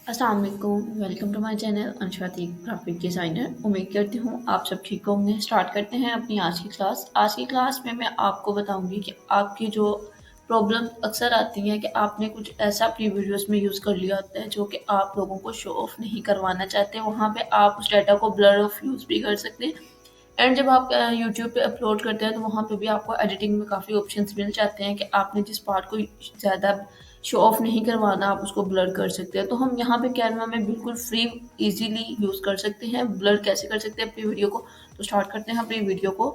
अस्सलाम वालेकुम, welcome to my channel Anshwati graphic designer. उम्मीद करती हूँ आप सब ठीक होंगे। स्टार्ट करते हैं अपनी आज की क्लास। आज की क्लास में मैं आपको बताऊंगी कि आपकी जो प्रॉब्लम अक्सर आती हैं कि आपने कुछ ऐसा अपनी वीडियोस में यूज़ कर लिया होता है जो कि आप लोगों को शो ऑफ नहीं करवाना चाहते। वहाँ पे आप उस डाटा को ब्लर ऑफ यूज़ भी कर सकते हैं। एंड जब आप यूट्यूब पे अपलोड करते हैं तो वहाँ पे भी आपको एडिटिंग में काफ़ी ऑप्शंस मिल जाते हैं कि आपने जिस पार्ट को ज़्यादा शो ऑफ नहीं करवाना आप उसको ब्लर कर सकते हैं। तो हम यहाँ पे कैनवा में बिल्कुल फ्री इजीली यूज़ कर सकते हैं। ब्लर कैसे कर सकते हैं अपनी वीडियो को, तो स्टार्ट करते हैं अपनी वीडियो को।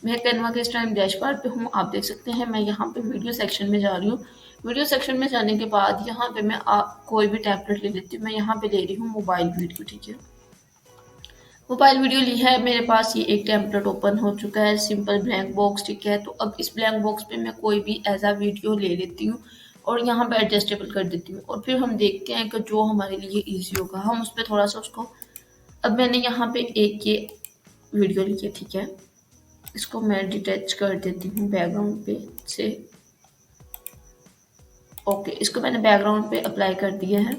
मैं कैनवा के इस टाइम डैशबोर्ड पे हूँ, आप देख सकते हैं। मैं यहाँ पे वीडियो सेक्शन में जा रही हूँ। वीडियो सेक्शन में जाने के बाद यहाँ पे मैं कोई भी टेम्पलेट ले लेती हूँ। मैं यहाँ पे ले रही हूँ मोबाइल वीडियो, ठीक है। मोबाइल वीडियो ली है मेरे पास, ये एक टेम्पलेट ओपन हो चुका है, सिंपल ब्लैंक बॉक्स, ठीक है। तो अब इस ब्लैंक बॉक्स पे मैं कोई भी एज वीडियो ले लेती हूँ और यहाँ पे एडजस्टेबल कर देती हूँ और फिर हम देखते हैं कि जो हमारे लिए इजी होगा हम उस पर थोड़ा सा उसको। अब मैंने यहाँ पे एक ये वीडियो ली है, ठीक है। इसको मैं डिटैच कर देती हूँ बैकग्राउंड पे से। ओके, इसको मैंने बैकग्राउंड पे अप्लाई कर दिया है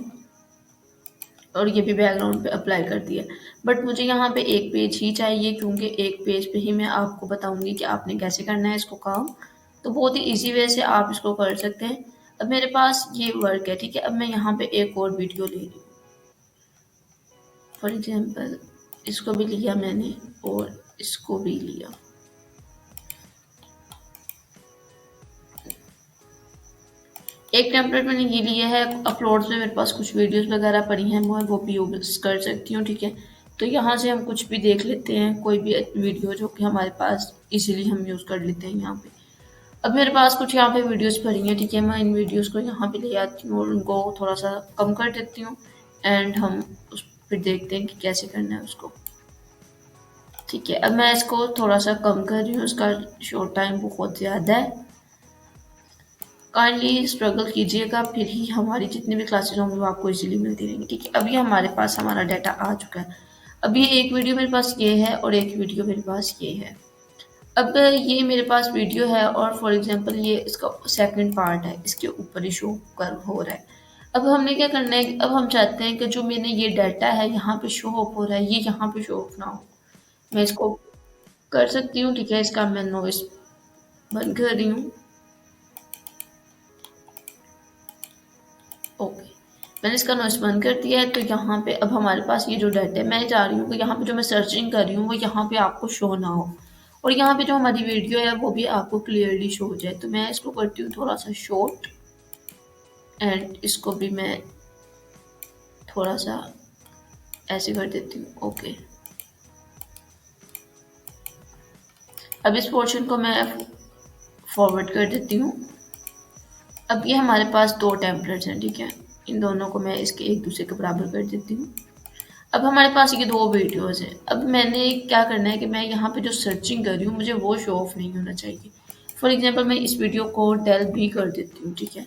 और ये भी बैकग्राउंड पे अप्लाई कर दिया। बट मुझे यहाँ पे एक पेज ही चाहिए क्योंकि एक पेज पे ही मैं आपको बताऊंगी कि आपने कैसे करना है इसको काम। तो बहुत ही इजी वे से आप इसको कर सकते हैं। अब मेरे पास ये वर्क है, ठीक है। अब मैं यहाँ पे एक और वीडियो ले रही हूँ। फॉर एग्जाम्पल इसको भी लिया मैंने और इसको भी लिया। एक टेम्पलेट मैंने ये लिया है। अपलोड्स में मेरे पास कुछ वीडियोस वगैरह पड़ी हैं, मैं वो भी यूज कर सकती हूँ, ठीक है। तो यहाँ से हम कुछ भी देख लेते हैं, कोई भी वीडियो जो कि हमारे पास इजीली हम यूज़ कर लेते हैं यहाँ पे। अब मेरे पास कुछ यहाँ पे वीडियोस पड़ी हैं, ठीक है। मैं इन वीडियोस को यहाँ पे ले आती हूँ और उनको थोड़ा सा कम कर देती हूँ एंड हम उस फिर देखते हैं कि कैसे करना है उसको, ठीक है। अब मैं इसको थोड़ा सा कम कर रही हूँ, उसका शो टाइम बहुत ज़्यादा है। काइंडली स्ट्रगल कीजिएगा, फिर ही हमारी जितनी भी क्लासेस होंगी वो आपको इजीली मिलती रहेंगी, ठीक है। अभी हमारे पास हमारा डाटा आ चुका है। अब ये एक वीडियो मेरे पास ये है और एक वीडियो मेरे पास ये है। अब ये मेरे पास वीडियो है और फॉर एग्जांपल ये इसका सेकंड पार्ट है, इसके ऊपर ही शो कर हो रहा है। अब हमने क्या करना है, अब हम चाहते हैं कि जो मैंने ये डाटा है यहाँ पे शो ऑफ हो रहा है, ये यहाँ पे शो ऑफ ना हो। मैं इसको कर सकती हूँ, ठीक है। इसका मैं नॉइस बंद कर रही हूँ। ओके, मैंने इसका नॉइस बंद कर दिया है। तो यहाँ पे अब हमारे पास ये जो डाटा है, मैं चाह रही हूँ कि यहाँ पे जो मैं सर्चिंग कर रही हूँ वो यहाँ पे आपको शो ना हो और यहाँ पे जो हमारी वीडियो है वो भी आपको क्लियरली शो हो जाए। तो मैं इसको करती हूँ थोड़ा सा शॉर्ट एंड इसको भी मैं थोड़ा सा ऐसे कर देती हूँ। ओके, अब इस पोर्शन को मैं फॉरवर्ड कर देती हूँ। अब ये हमारे पास दो टेम्पलेट्स हैं, ठीक है। इन दोनों को मैं इसके एक दूसरे के बराबर कर देती हूँ। अब हमारे पास ये दो वीडियोस हैं। अब मैंने क्या करना है कि मैं यहाँ पे जो सर्चिंग कर रही हूँ मुझे वो शो ऑफ नहीं होना चाहिए। फॉर एग्जांपल मैं इस वीडियो को डेल भी कर देती हूँ, ठीक है।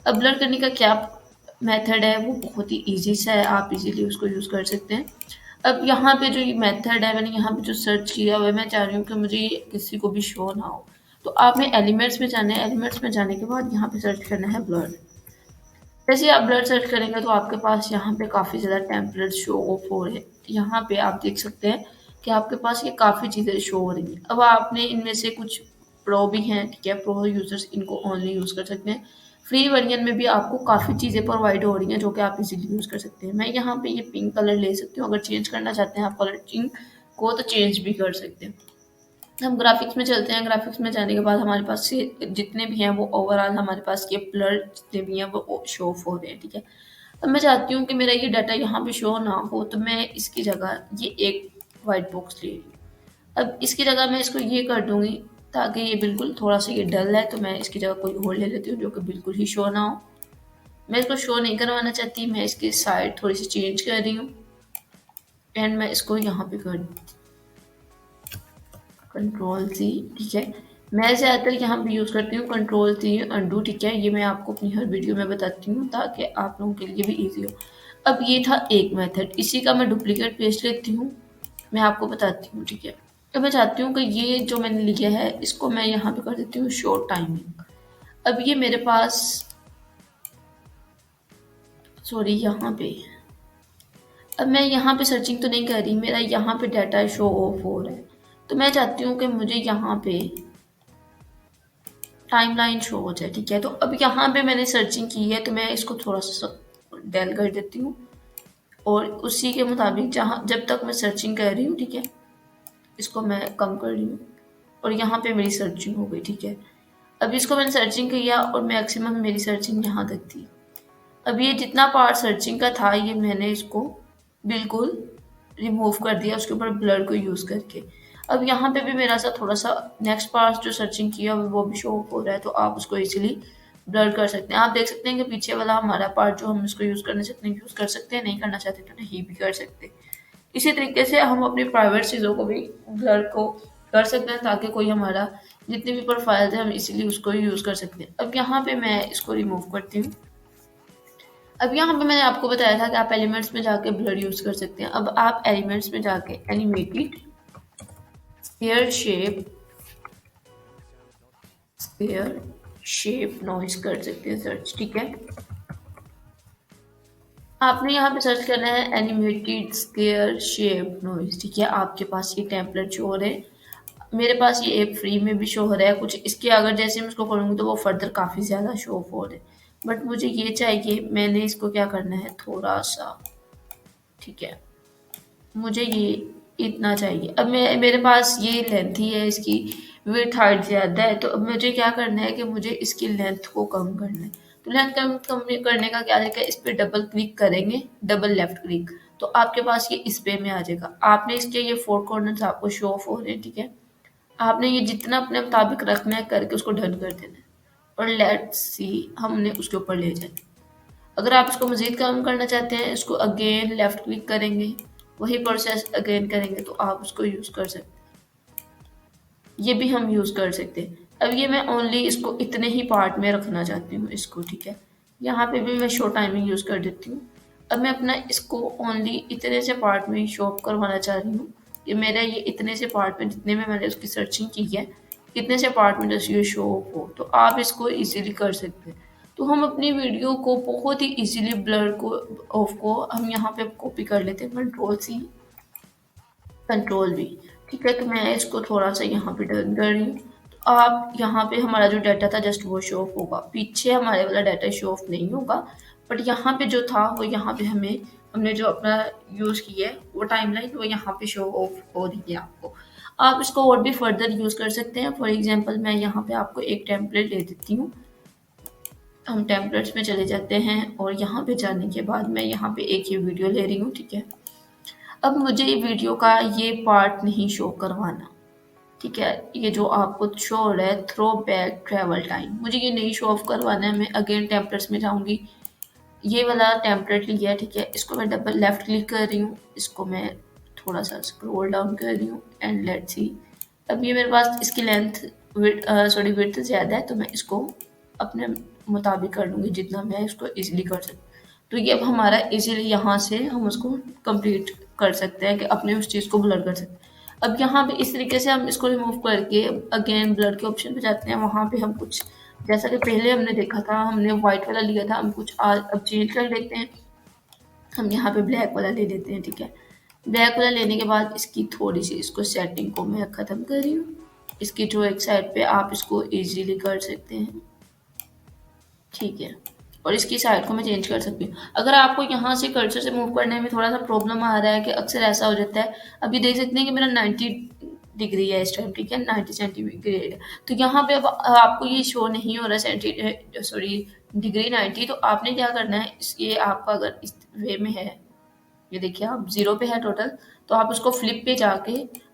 अब ब्लर करने का क्या मेथड है, वो बहुत ही ईजी सा है, आप इजीली उसको यूज़ कर सकते हैं। अब यहाँ पे जो ये मेथड है, मैंने यहाँ पे जो सर्च किया हुआ है, मैं चाह रही हूँ कि मुझे ये किसी को भी शो ना हो। तो आपने एलिमेंट्स में जाना है, एलिमेंट्स में जाने के बाद यहाँ पे सर्च करना है ब्लर। जैसे आप ब्लड सर्च करेंगे तो आपके पास यहाँ पे काफ़ी ज़्यादा टेम्पलेट शो ऑफ हो रहे हैं। यहाँ पे आप देख सकते हैं कि आपके पास ये काफ़ी चीज़ें शो हो रही हैं। अब आपने इनमें से कुछ प्रो भी हैं, ठीक है। प्रो यूजर्स इनको ओनली यूज़ कर सकते हैं। फ्री वर्जन में भी आपको काफ़ी चीज़ें प्रोवाइड हो रही हैं जो कि आप इजीली यूज़ कर सकते हैं। मैं यहाँ पे ये पिंक कलर ले सकती हूँ, अगर चेंज करना चाहते हैं आप कलर को तो चेंज भी कर सकते हैं। हम ग्राफिक्स में चलते हैं। ग्राफिक्स में जाने के बाद हमारे पास ये जितने भी हैं वो ओवरऑल हमारे पास ये ब्लर जितने भी हैं वो शो ऑफ हो रहे हैं, ठीक है। अब मैं चाहती हूँ कि मेरा ये डाटा यहाँ पे शो ना हो, तो मैं इसकी जगह ये एक वाइट बॉक्स ले रही हूँ। अब इसकी जगह मैं इसको ये कर दूंगी ताकि ये बिल्कुल थोड़ा सा ये डल है, तो मैं इसकी जगह कोई और ले लेती हूँ जो कि बिल्कुल ही शो ना हो। मैं इसको शो नहीं करवाना चाहती, मैं इसकी साइड थोड़ी सी चेंज कर रही हूँ एंड मैं इसको यहाँ पे कर कंट्रोल सी, ठीक है। मैं ज़्यादातर यहाँ पे यूज़ करती हूँ कंट्रोल सी अंडू, ठीक है। ये मैं आपको अपनी हर वीडियो में बताती हूँ ताकि आप लोगों के लिए भी इजी हो। अब ये था एक मेथड, इसी का मैं डुप्लीकेट पेस्ट लेती हूँ, मैं आपको बताती हूँ, ठीक है। तो मैं चाहती हूँ कि ये जो मैंने लिया है इसको मैं यहाँ पे कर देती हूँ शो टाइमिंग। अब ये मेरे पास सॉरी यहाँ पे, अब मैं यहाँ पे सर्चिंग तो नहीं कर रही, मेरा यहाँ पे डाटा शो ऑफ हो रहा है, तो मैं चाहती हूँ कि मुझे यहाँ पे टाइमलाइन शो हो जाए। ठीक है, तो अब यहाँ पे मैंने सर्चिंग की है, तो मैं इसको थोड़ा सा डेल कर देती हूँ और उसी के मुताबिक जहाँ जब तक मैं सर्चिंग कर रही हूँ, ठीक है, इसको मैं कम कर रही हूँ और यहाँ पे मेरी सर्चिंग हो गई। ठीक है, अब इसको मैंने सर्चिंग किया और मैक्सिमम मेरी सर्चिंग यहाँ तक थी। अब ये जितना पार्ट सर्चिंग का था ये मैंने इसको बिल्कुल रिमूव कर दिया उसके ऊपर ब्लर को यूज़ करके। अब यहाँ पे भी मेरा सा थोड़ा सा नेक्स्ट पार्ट जो सर्चिंग किया वो भी शो हो रहा है, तो आप उसको इजीली ब्लर कर सकते हैं। आप देख सकते हैं कि पीछे वाला हमारा पार्ट जो हम इसको यूज़ करना चाहते हैं यूज़ कर सकते हैं, नहीं करना चाहते तो नहीं भी कर सकते। इसी तरीके से हम अपनी प्राइवेट चीज़ों को भी ब्लर को कर सकते हैं ताकि कोई हमारा जितनी भी प्रोफाइल्स है हम इसीलिए उसको यूज़ कर सकते हैं। अब यहाँ पे मैं इसको रिमूव करती हूँ। अब यहाँ पे मैंने आपको बताया था कि आप एलिमेंट्स में जाके ब्लर यूज कर सकते हैं। अब आप एलिमेंट्स में जाके एनिमेटेड स्फीयर शेप नॉइज कर सकते हैं सर्च। ठीक है, आपने यहाँ पे सर्च करना है एनिमेटेड स्क्वायर शेप नॉइज। ठीक है, आपके पास ये टेम्पलेट शो हो रहे हैं, मेरे पास ये ऐप फ्री में भी शो हो रहा है कुछ, इसके अगर जैसे मैं इसको करूँगी तो वो फर्दर काफ़ी ज़्यादा शो ऑफ हो रहे हैं, बट मुझे ये चाहिए, मैंने इसको क्या करना है थोड़ा सा, ठीक है, मुझे ये इतना चाहिए। अब मैं मेरे पास ये लेंथ ही है, इसकी विड्थ हाइट ज़्यादा है, तो अब मुझे क्या करना है कि मुझे इसकी लेंथ को कम करना है। तो लेंथ कम करने का क्या तरीका है, इस पर डबल क्लिक करेंगे, डबल लेफ्ट क्लिक, तो आपके पास ये इस पे में आ जाएगा। आपने इसके ये 4 कॉर्नर्स आपको शो ऑफ हो रहे हैं। ठीक है, आपने ये जितना अपने मुताबिक रखना है करके उसको डन कर देना है और लेट्स सी हमने उसके ऊपर ले जाना। अगर आप इसको मज़ीद कम करना चाहते हैं, इसको अगेन लेफ्ट क्लिक करेंगे, वही प्रोसेस अगेन करेंगे तो आप उसको यूज़ कर सकते हैं। ये भी हम यूज़ कर सकते हैं। अब ये मैं ओनली इसको इतने ही पार्ट में रखना चाहती हूँ इसको। ठीक है, यहाँ पे भी मैं शो टाइमिंग यूज़ कर देती हूँ। अब मैं अपना इसको ओनली इतने से पार्ट में ही शो अप करवाना चाह रही हूँ कि मेरा ये इतने से पार्ट में जितने में मैंने उसकी सर्चिंग की है इतने से पार्ट में जैसे ये शो अप हो, तो आप इसको इजीली कर सकते हैं। तो हम अपनी वीडियो को बहुत ही इजीली ब्लर को ऑफ को हम यहाँ पे कॉपी कर लेते हैं, कंट्रोल सी कंट्रोल वी। ठीक है, तो मैं इसको थोड़ा सा यहाँ पे डन कर रही हूँ, तो आप यहाँ पे हमारा जो डाटा था जस्ट वो शो ऑफ होगा, पीछे हमारे वाला डाटा शो ऑफ नहीं होगा, बट यहाँ पे जो था वो यहाँ पे हमने जो अपना यूज़ किया है वो टाइमलाइन वो यहाँ पे शो ऑफ हो रही है आपको। आप इसको और भी फर्दर यूज़ कर सकते हैं। फॉर एग्जाम्पल मैं यहाँ पे आपको एक टेम्पलेट ले देती हूँ, हम टेम्पलेट्स में चले जाते हैं और यहाँ पे जाने के बाद मैं यहाँ पे एक ही वीडियो ले रही हूँ। ठीक है, अब मुझे ये वीडियो का ये पार्ट नहीं शो करवाना। ठीक है, ये जो आपको शो हो रहा है थ्रो बैक ट्रेवल टाइम, मुझे ये नहीं शो ऑफ करवाना है। मैं अगेन टेम्पलेट्स में जाऊंगी, ये वाला टेम्पलेट लिया है। ठीक है, इसको मैं डबल लेफ्ट क्लिक कर रही हूँ, इसको मैं थोड़ा सा स्क्रॉल डाउन कर रही हूँ एंड लेट्स सी। अब ये मेरे पास इसकी लेंथ विड्थ ज़्यादा है, तो मैं इसको अपने मुताबिक कर लूँगी जितना मैं इसको इजीली कर सकती। तो ये अब हमारा इजीली यहाँ से हम उसको कंप्लीट कर सकते हैं कि अपने उस चीज़ को ब्लर कर सकते हैं। अब यहाँ पे इस तरीके से हम इसको रिमूव करके अगेन ब्लर के ऑप्शन पे जाते हैं, वहाँ पे हम कुछ जैसा कि पहले हमने देखा था, हमने वाइट वाला लिया था, हम कुछ अब चेंज कर लेते हैं, हम यहाँ पे ब्लैक वाला ले लेते हैं। ठीक है, ब्लैक वाला लेने के बाद इसकी थोड़ी सी इसको सेटिंग को मैं ख़त्म कर रही हूँ, इसकी जो एक साइड पे आप इसको इजीली कर सकते हैं। ठीक है, और इसकी साइड को मैं चेंज कर सकती हूँ। अगर आपको यहाँ से कर्सर से मूव करने में थोड़ा सा प्रॉब्लम आ रहा है कि अक्सर ऐसा हो जाता है, अभी देख सकते हैं कि मेरा 90 डिग्री है इस टाइम। ठीक है, 90 सेंटीग्रेड, तो यहाँ पे अब आपको ये शो नहीं हो रहा सॉरी डिग्री 90, तो आपने क्या करना है, ये आपका अगर इस वे में है, ये देखिए आप 0 पे है टोटल, तो आप उसको फ्लिप पे जाके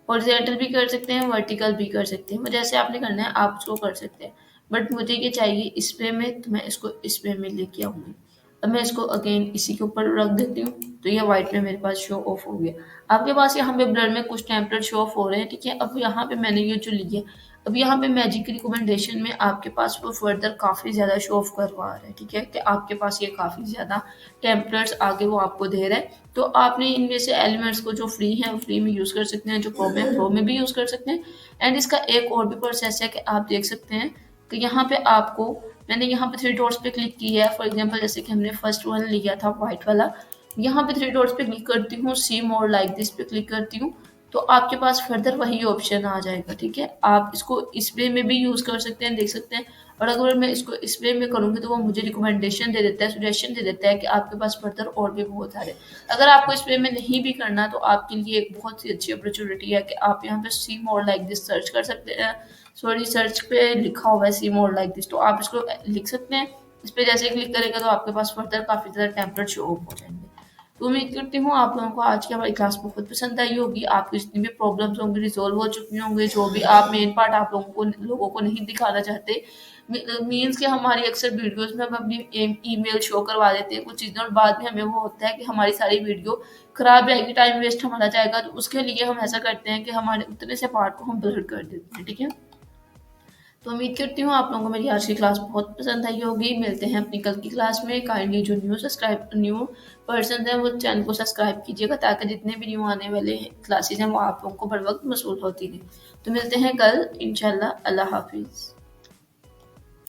हॉरिजॉन्टल भी कर सकते हैं, वर्टिकल भी कर सकते हैं, जैसे आपने करना है आप उसको कर सकते हैं। बट मुझे ये चाहिए इस पे में, तो मैं इसको इस पे में लेके आऊँगी। अब मैं इसको अगेन इसी के ऊपर रख देती हूँ, तो ये वाइट में मेरे पास शो ऑफ हो गया। आपके पास यहाँ पे ब्लर में कुछ टेम्पलेट शो ऑफ हो रहे हैं। ठीक है, अब यहाँ पे मैंने ये जो लिया, अब यहाँ पे मैजिक रिकमेंडेशन में आपके पास वो फर्दर काफ़ी ज़्यादा शो ऑफ करवा रहा है। ठीक है, कि आपके पास ये काफ़ी ज़्यादा टेम्पलेट्स आगे वो आपको दे रहा है, तो आपने इनमें से एलिमेंट्स को जो फ्री है वो फ्री में यूज़ कर सकते हैं, जो प्रो में भी यूज़ कर सकते हैं। एंड इसका एक और भी प्रोसेस है कि आप देख सकते हैं तो यहाँ पे आपको मैंने यहाँ पे 3 डॉट्स पे क्लिक किया है। फॉर एग्जांपल जैसे कि हमने फर्स्ट वन लिया था व्हाइट वाला, यहाँ पे 3 डॉट्स पे क्लिक करती हूँ, सी मोर लाइक दिस पे क्लिक करती हूँ, तो आपके पास फर्दर वही ऑप्शन आ जाएगा। ठीक है, आप इसको इस वे में भी यूज़ कर सकते हैं, देख सकते हैं। और अगर मैं इसको इस वे में करूँगी तो वो मुझे रिकमेंडेशन दे देता है, सजेशन दे देता है कि आपके पास फर्दर और भी बहुत सारे। अगर आपको इस वे में नहीं भी करना तो आपके लिए एक बहुत ही अच्छी अपॉर्चुनिटी है कि आप यहाँ पे सी मोर लाइक दिस सर्च कर सकते हैं। सॉरी, सर्च पे लिखा हुआ है सी मोर लाइक दिस, तो आप इसको लिख सकते हैं। इस पे जैसे क्लिक करेगा तो आपके पास फर्दर काफ़ी ज़्यादा टेम्पलेट शो अप हो जाएंगे। तो उम्मीद करती हूँ आप लोगों को आज की हमारी क्लास बहुत पसंद आई होगी, आपकी जितनी भी प्रॉब्लम्स होंगी रिजॉल्व हो चुकी होंगी, जो भी आप मेन पार्ट आप लोगों को नहीं दिखाना चाहते। मीन्स कि हमारी अक्सर वीडियोस में हम अपनी ईमेल शो करवा देते हैं कुछ चीज़ें, और बाद में हमें वो होता है कि हमारी सारी वीडियो खराब जाएगी, टाइम वेस्ट हमारा जाएगा। तो उसके लिए हम ऐसा करते हैं कि हमारे उतने से पार्ट को हम ब्लर कर देते हैं। ठीक है, तो उम्मीद करती हूँ आप लोगों को मेरी आज की क्लास बहुत पसंद आई होगी। मिलते हैं अपनी कल की क्लास में। काइंडली जो न्यू पर्सन है वो चैनल को सब्सक्राइब कीजिएगा, ताकि जितने भी न्यू आने वाले क्लासेज हैं वो आप लोगों को बर वक्त मसूल होती रहे। तो मिलते हैं कल इंशाल्लाह। अल्लाह हाफिज़।